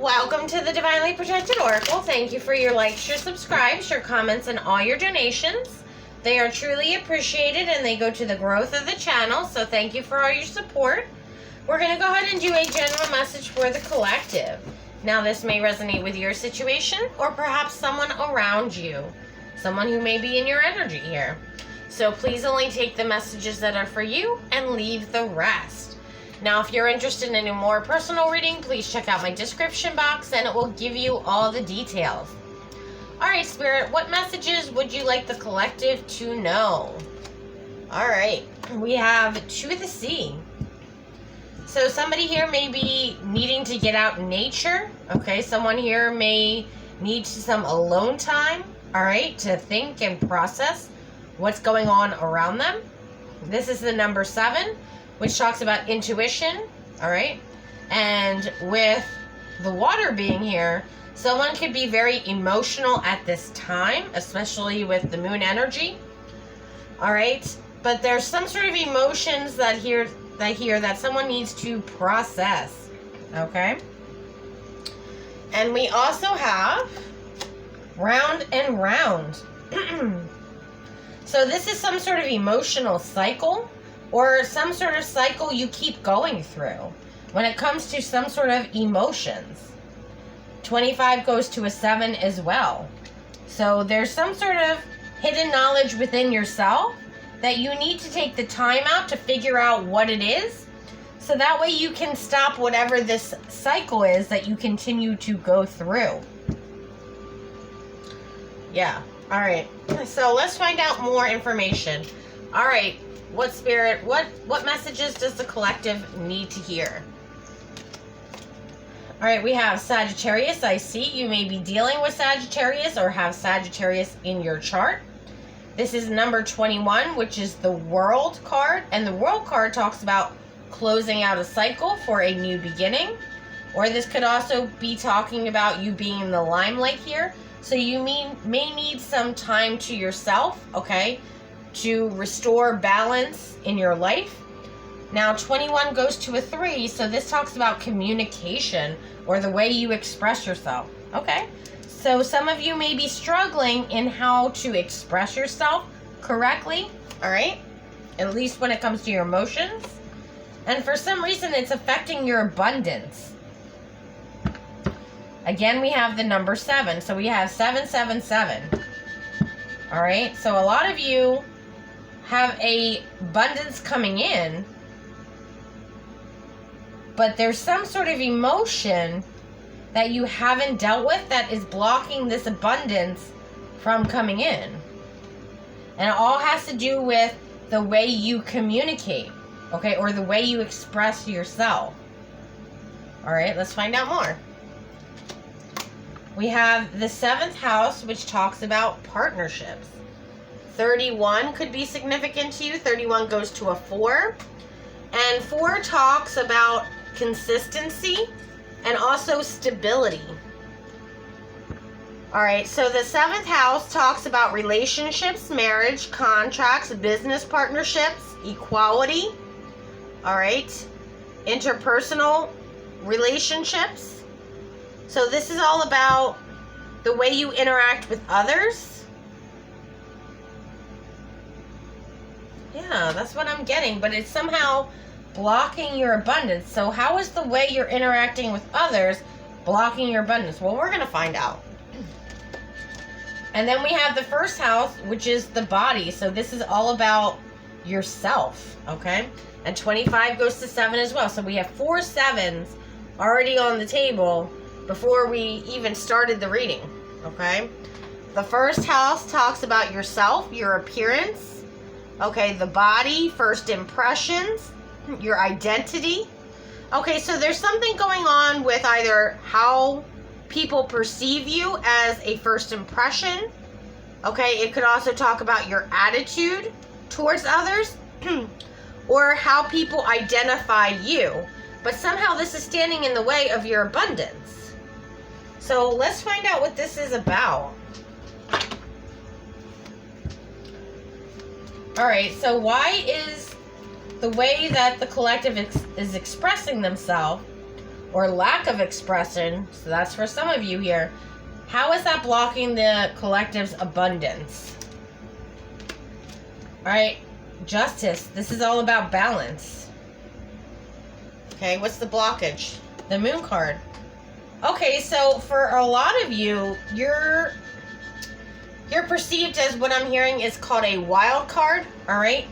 Welcome to the Divinely Protected Oracle. Thank you for your likes, your subscribes, your comments, and all your donations. They are truly appreciated and they go to the growth of the channel, so thank you for all your support. We're going to go ahead and do a general message for the collective. Now, this may resonate with your situation or perhaps someone around you, someone who may be in your energy here. So please only take the messages that are for you and leave the rest. Now, if you're interested in a more personal reading, please check out my description box and it will give you all the details. All right, Spirit, what messages would you like the collective to know? All right, we have Two of the Sea. So somebody here may be needing to get out in nature. Okay, someone here may need some alone time, all right, to think and process what's going on around them. This is the number 7, which talks about intuition, all right? And with the water being here, someone could be very emotional at this time, especially with the moon energy, all right? But there's some sort of emotions that someone needs to process, okay? And we also have round and round. So this is some sort of emotional cycle or some sort of cycle you keep going through when it comes to some sort of emotions. 25 goes to a 7 as well. So there's some sort of hidden knowledge within yourself that you need to take the time out to figure out what it is. So that way you can stop whatever this cycle is that you continue to go through. Yeah. All right. So let's find out more information. All right. What spirit, what messages does the collective need to hear? All right, we have Sagittarius. I see you may be dealing with Sagittarius or have Sagittarius in your chart. This is number 21, which is the World card. And the World card talks about closing out a cycle for a new beginning. Or this could also be talking about you being in the limelight here. So you may need some time to yourself, okay, to restore balance in your life. Now 21 goes to a 3, so this talks about communication or the way you express yourself. Okay, so some of you may be struggling in how to express yourself correctly, all right, at least when it comes to your emotions, and for some reason it's affecting your abundance. Again, we have the number 7, so we have 777. All right, so a lot of you have a abundance coming in, but there's some sort of emotion that you haven't dealt with that is blocking this abundance from coming in. And it all has to do with the way you communicate, okay, or the way you express yourself. All right, let's find out more. We have the 7th house, which talks about partnerships. 31 could be significant to you. 31 goes to a 4. And 4 talks about consistency and also stability. All right, so the 7th house talks about relationships, marriage, contracts, business partnerships, equality. All right, interpersonal relationships. So this is all about the way you interact with others. Yeah, that's what I'm getting, but it's somehow blocking your abundance. So how is the way you're interacting with others blocking your abundance? Well, we're going to find out. And then we have the 1st house, which is the body. So this is all about yourself, okay? And 25 goes to 7 as well. So we have 4 7s already on the table before we even started the reading, okay? The 1st house talks about yourself, your appearance, okay, the body, first impressions, your identity. Okay, so there's something going on with either how people perceive you as a first impression, okay? It could also talk about your attitude towards others or how people identify you. But somehow this is standing in the way of your abundance. So let's find out what this is about. All right, so why is the way that the collective is expressing themselves or lack of expression, so that's for some of you here, how is that blocking the collective's abundance? All right, Justice. This is all about balance. Okay, what's the blockage? The Moon card. Okay, so for a lot of you, you're perceived as, what I'm hearing is called a wild card, all right?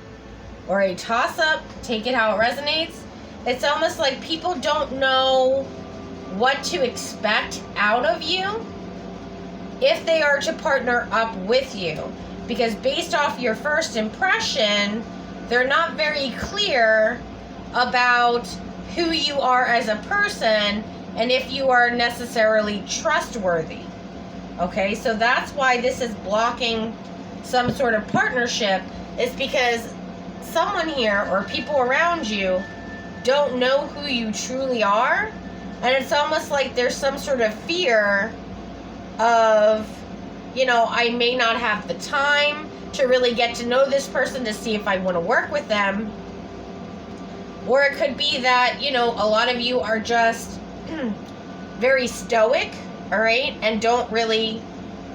Or a toss-up. Take it how it resonates. It's almost like people don't know what to expect out of you if they are to partner up with you. Because based off your first impression, they're not very clear about who you are as a person and if you are necessarily trustworthy. Okay, so that's why this is blocking some sort of partnership, is because someone here or people around you don't know who you truly are, and it's almost like there's some sort of fear of, you know, I may not have the time to really get to know this person to see if I want to work with them. Or it could be that, you know, a lot of you are just very stoic, all right, and don't really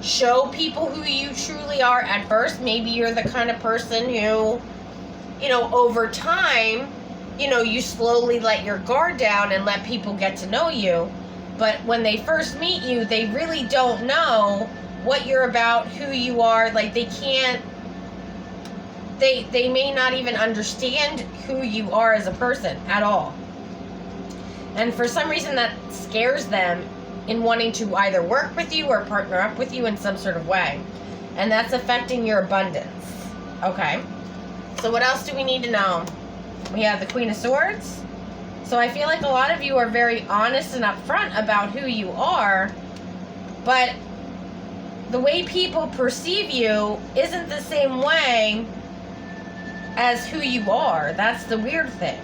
show people who you truly are at first. Maybe you're the kind of person who, you know, over time, you know, you slowly let your guard down and let people get to know you. But when they first meet you, they really don't know what you're about, who you are. Like, they can't, they may not even understand who you are as a person at all. And for some reason that scares them in wanting to either work with you or partner up with you in some sort of way. And that's affecting your abundance. Okay. So what else do we need to know? We have the Queen of Swords. So I feel like a lot of you are very honest and upfront about who you are, but the way people perceive you isn't the same way as who you are. That's the weird thing.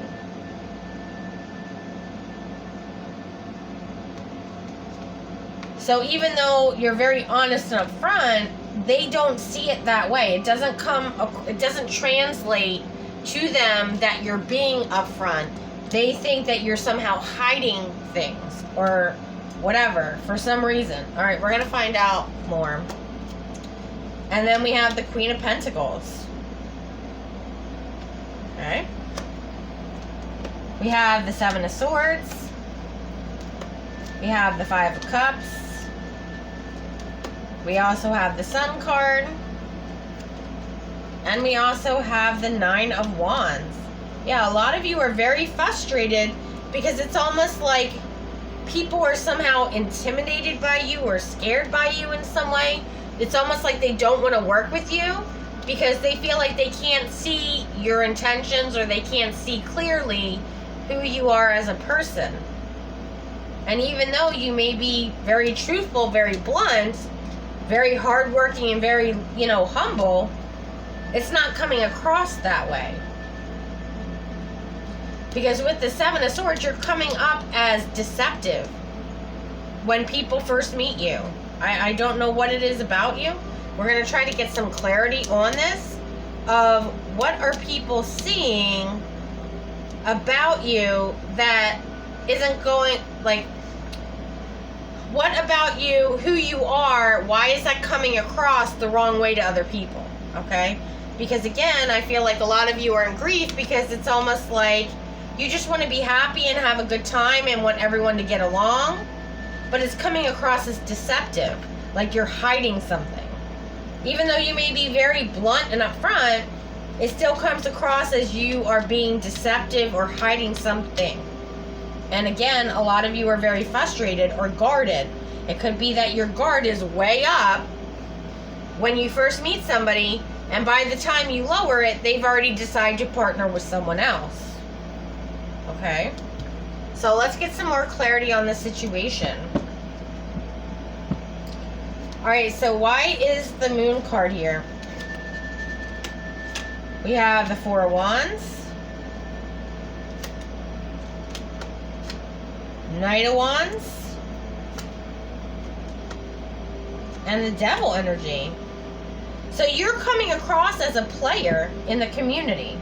So even though you're very honest and upfront, they don't see it that way. It doesn't translate to them that you're being upfront. They think that you're somehow hiding things or whatever for some reason. All right, we're going to find out more. And then we have the Queen of Pentacles. Okay. We have the Seven of Swords. We have the Five of Cups. We also have the Sun card. And we also have the Nine of Wands. Yeah, a lot of you are very frustrated because it's almost like people are somehow intimidated by you or scared by you in some way. It's almost like they don't want to work with you because they feel like they can't see your intentions or they can't see clearly who you are as a person. And even though you may be very truthful, very blunt, very hardworking and very, you know, humble, it's not coming across that way. Because with the Seven of Swords, you're coming up as deceptive when people first meet you. I don't know what it is about you. We're going to try to get some clarity on this of what are people seeing about you that isn't going, like, what about you, who you are, why is that coming across the wrong way to other people, okay? Because again, I feel like a lot of you are in grief because it's almost like you just want to be happy and have a good time and want everyone to get along, but it's coming across as deceptive, like you're hiding something. Even though you may be very blunt and upfront, it still comes across as you are being deceptive or hiding something. And again, a lot of you are very frustrated or guarded. It could be that your guard is way up when you first meet somebody, and by the time you lower it, they've already decided to partner with someone else. Okay? So let's get some more clarity on the situation. Alright, so why is the Moon card here? We have the Four of Wands, Knight of Wands, and the Devil energy. So you're coming across as a player in the community.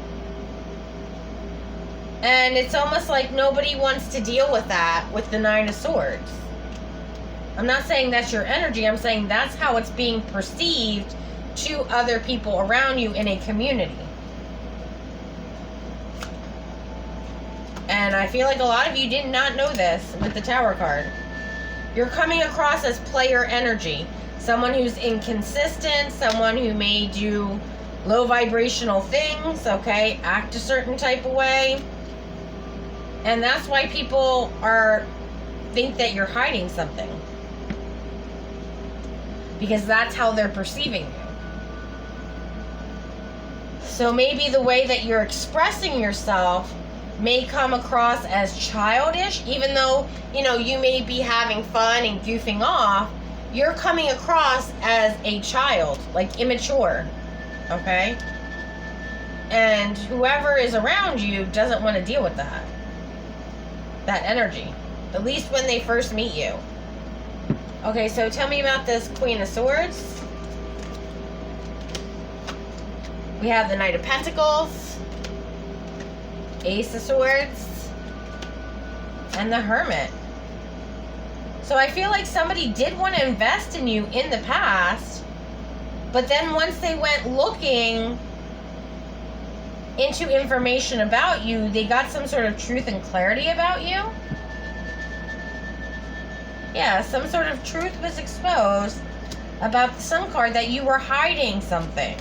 And it's almost like nobody wants to deal with that with the Nine of Swords. I'm not saying that's your energy. I'm saying that's how it's being perceived to other people around you in a community. And I feel like a lot of you did not know this with the Tower card. You're coming across as player energy. Someone who's inconsistent, someone who may do low vibrational things, okay? Act a certain type of way. And that's why people think that you're hiding something. Because that's how they're perceiving you. So maybe the way that you're expressing yourself may come across as childish, even though, you know, you may be having fun and goofing off. You're coming across as a child, like immature, okay? And whoever is around you doesn't want to deal with that energy, at least when they first meet you. Okay, so tell me about this Queen of Swords. We have the Knight of Pentacles, Ace of Swords, and the Hermit. So I feel like somebody did want to invest in you in the past, but then once they went looking into information about you, they got some sort of truth and clarity about you. Yeah, some sort of truth was exposed about the Sun card, that you were hiding something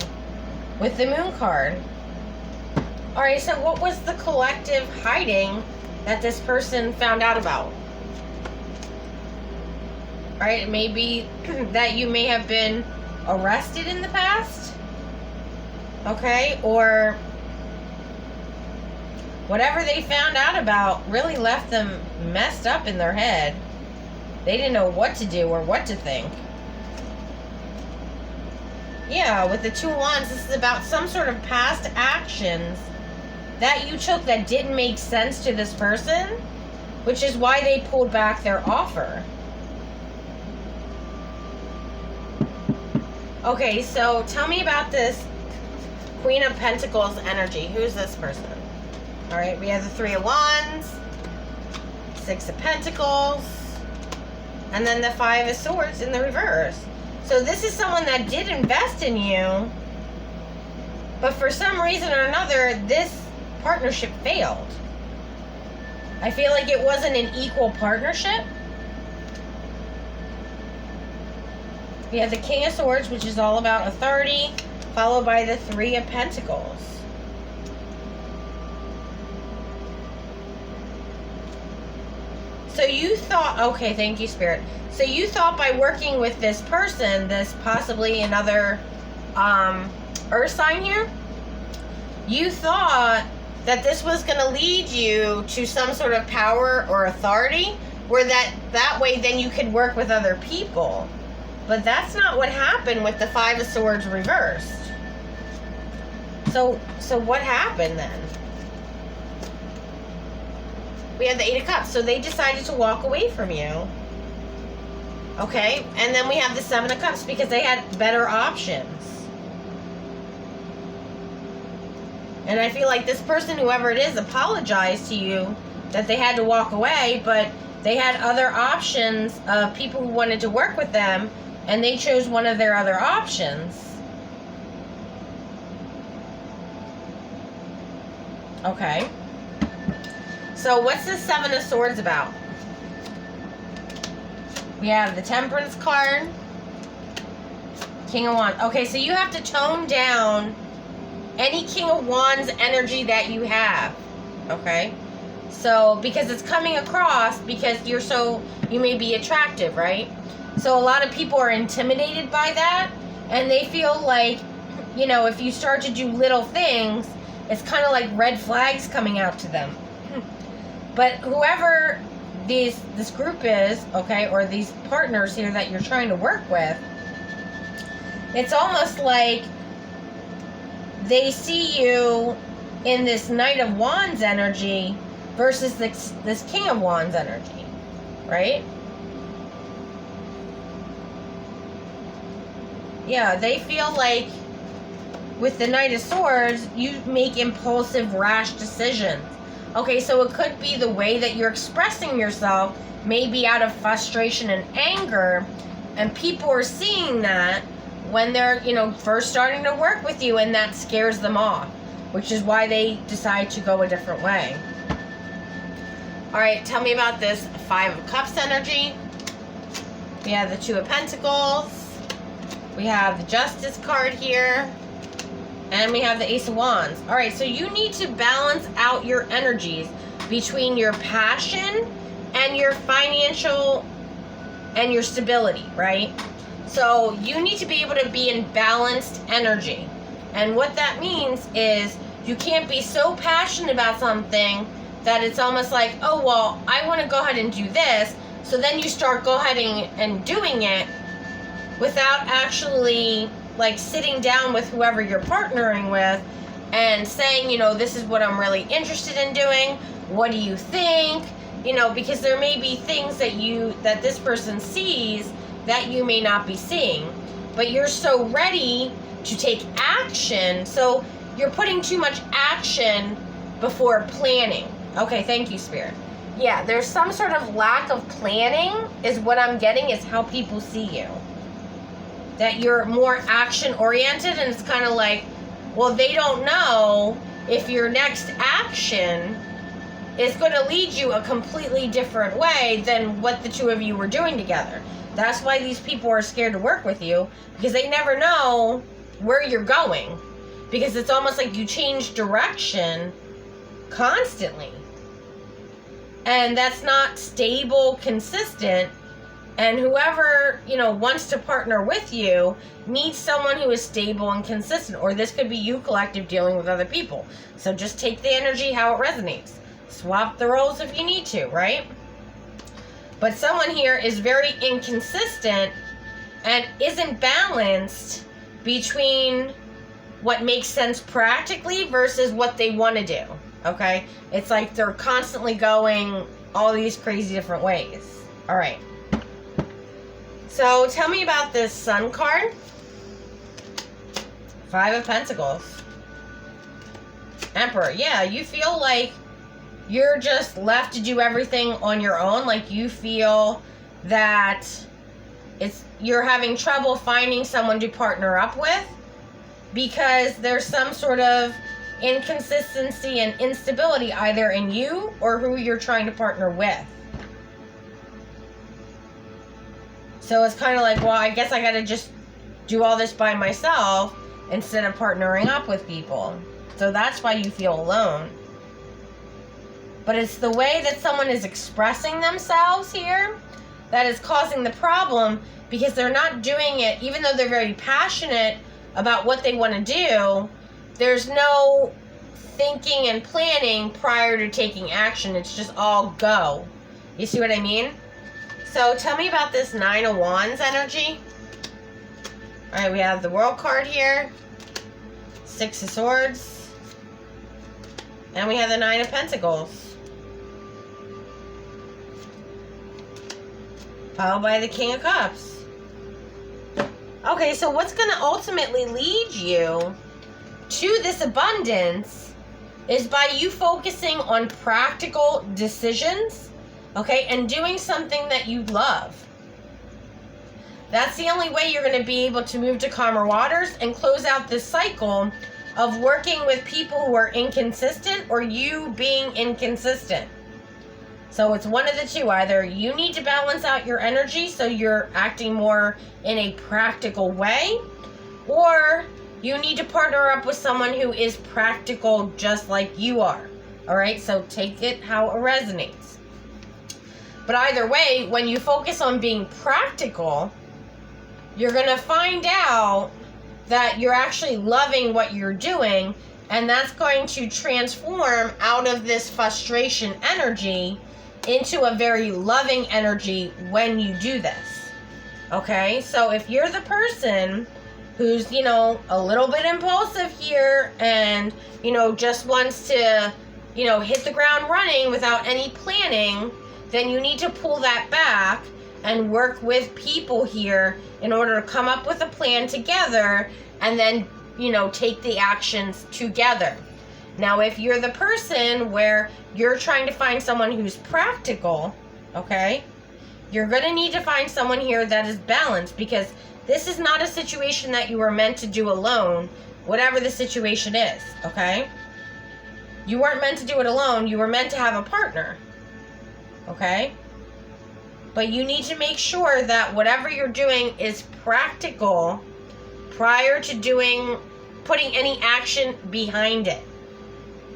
with the Moon card. Alright, so what was the collective hiding that this person found out about? Alright, it may be that you may have been arrested in the past. Okay, or whatever they found out about really left them messed up in their head. They didn't know what to do or what to think. Yeah, with the Two of Wands, this is about some sort of past actions that you took that didn't make sense to this person, which is why they pulled back their offer. Okay, so tell me about this Queen of Pentacles energy. Who's this person? Alright, we have the Three of Wands, Six of Pentacles, and then the Five of Swords in the reverse. So this is someone that did invest in you, but for some reason or another, this partnership failed. I feel like it wasn't an equal partnership. We have the King of Swords, which is all about authority, followed by the Three of Pentacles. So you thought, okay, thank you, Spirit. So you thought by working with this person, this possibly another earth sign here, you thought that this was going to lead you to some sort of power or authority, where that way then you could work with other people. But that's not what happened with the Five of Swords reversed. So what happened then? We had the Eight of Cups. So they decided to walk away from you. Okay, and then we have the Seven of Cups because they had better options. And I feel like this person, whoever it is, apologized to you that they had to walk away, but they had other options of people who wanted to work with them, and they chose one of their other options. Okay. So what's the Seven of Swords about? We have the Temperance card, King of Wands. Okay, so you have to tone down any King of Wands energy that you have. Okay? So, because it's coming across, because you may be attractive, right? So a lot of people are intimidated by that, and they feel like, you know, if you start to do little things, it's kind of like red flags coming out to them. But whoever this group is, okay, or these partners here that you're trying to work with, it's almost like they see you in this Knight of Wands energy versus this King of Wands energy, right? Yeah, they feel like with the Knight of Swords, you make impulsive, rash decisions. Okay, so it could be the way that you're expressing yourself, maybe out of frustration and anger, and people are seeing that when they're, first starting to work with you, and that scares them off, which is why they decide to go a different way. All right, tell me about this Five of Cups energy. We have the Two of Pentacles. We have the Justice card here. And we have the Ace of Wands. All right, so you need to balance out your energies between your passion and your financial and your stability, right? So you need to be able to be in balanced energy. And what that means is you can't be so passionate about something that it's almost like, oh, well, I want to go ahead and do this. So then you start go ahead and doing it without actually like sitting down with whoever you're partnering with and saying, this is what I'm really interested in doing. What do you think? Because there may be things that this person sees that you may not be seeing, but you're so ready to take action. So you're putting too much action before planning. Okay, thank you, Spirit. Yeah, there's some sort of lack of planning is what I'm getting, is how people see you. That you're more action oriented, and it's kind of like, well, they don't know if your next action is going to lead you a completely different way than what the two of you were doing together. That's why these people are scared to work with you, because they never know where you're going, because it's almost like you change direction constantly, and that's not stable, consistent. And whoever, wants to partner with you needs someone who is stable and consistent. Or this could be you collective dealing with other people. So just take the energy how it resonates. Swap the roles if you need to, right? But someone here is very inconsistent and isn't balanced between what makes sense practically versus what they want to do, okay? It's like they're constantly going all these crazy different ways. All right. So tell me about this Sun card. Five of Pentacles. Emperor. Yeah, you feel like you're just left to do everything on your own. Like you feel that you're having trouble finding someone to partner up with because there's some sort of inconsistency and instability either in you or who you're trying to partner with. So it's kind of like, well, I guess I got to just do all this by myself instead of partnering up with people. So that's why you feel alone. But it's the way that someone is expressing themselves here that is causing the problem, because they're not doing it, even though they're very passionate about what they want to do, there's no thinking and planning prior to taking action. It's just all go. You see what I mean? So tell me about this Nine of Wands energy. All right, we have the World card here, Six of Swords, and we have the Nine of Pentacles, followed by the King of Cups. Okay, so what's going to ultimately lead you to this abundance is by you focusing on practical decisions. Okay, and doing something that you love. That's the only way you're going to be able to move to calmer waters and close out this cycle of working with people who are inconsistent or you being inconsistent. So it's one of the two. Either you need to balance out your energy so you're acting more in a practical way, or you need to partner up with someone who is practical just like you are. All right, so take it how it resonates. But either way, when you focus on being practical, you're going to find out that you're actually loving what you're doing, and that's going to transform out of this frustration energy into a very loving energy when you do this. Okay? So if you're the person who's, a little bit impulsive here and, just wants to, hit the ground running without any planning, then you need to pull that back and work with people here in order to come up with a plan together and then, take the actions together. Now, if you're the person where you're trying to find someone who's practical, okay, you're going to need to find someone here that is balanced, because this is not a situation that you were meant to do alone, whatever the situation is, okay? You weren't meant to do it alone. You were meant to have a partner, okay? But you need to make sure that whatever you're doing is practical prior to putting any action behind it.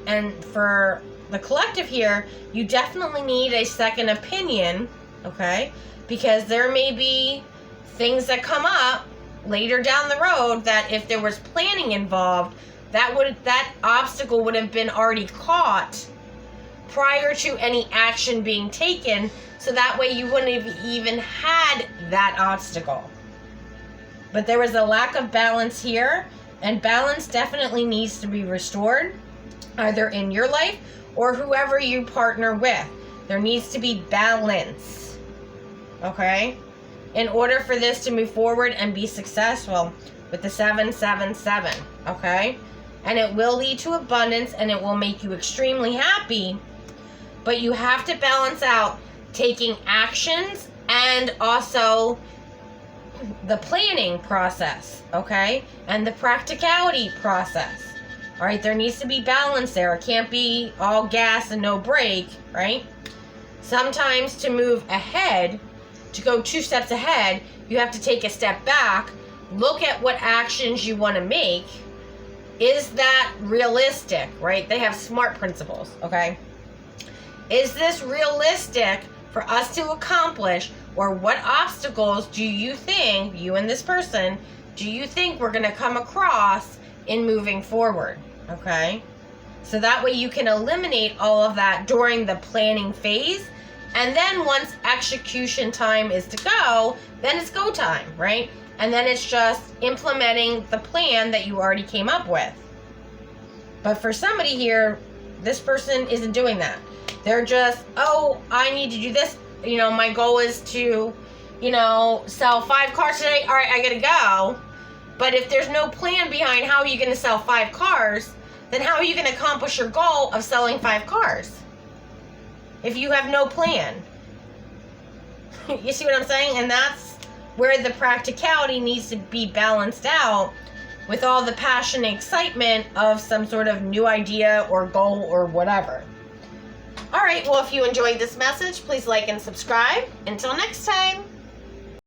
And for the collective here, you definitely need a second opinion, okay? Because there may be things that come up later down the road that if there was planning involved, that obstacle would have been already caught prior to any action being taken, so that way you wouldn't have even had that obstacle. But there was a lack of balance here, and balance definitely needs to be restored, either in your life or whoever you partner with. There needs to be balance, okay, in order for this to move forward and be successful with the 777, okay? And it will lead to abundance, and it will make you extremely happy, but you have to balance out taking actions and also the planning process, okay? And the practicality process. All right, there needs to be balance there. It can't be all gas and no brake, right? Sometimes to move ahead, to go 2 steps ahead, you have to take a step back, look at what actions you want to make. Is that realistic, right? They have SMART principles, okay? Is this realistic for us to accomplish, or what obstacles do you think, you and this person, do you think we're going to come across in moving forward, okay? So that way you can eliminate all of that during the planning phase, and then once execution time is to go, then it's go time, right? And then it's just implementing the plan that you already came up with. But for somebody here, this person isn't doing that. They're just, oh, I need to do this. You know, my goal is to, sell 5 cars today. All right, I gotta go. But if there's no plan behind how you're gonna sell 5 cars, then how are you gonna accomplish your goal of selling 5 cars? If you have no plan. You see what I'm saying? And that's where the practicality needs to be balanced out with all the passion and excitement of some sort of new idea or goal or whatever. All right, well, if you enjoyed this message, please like and subscribe. Until next time.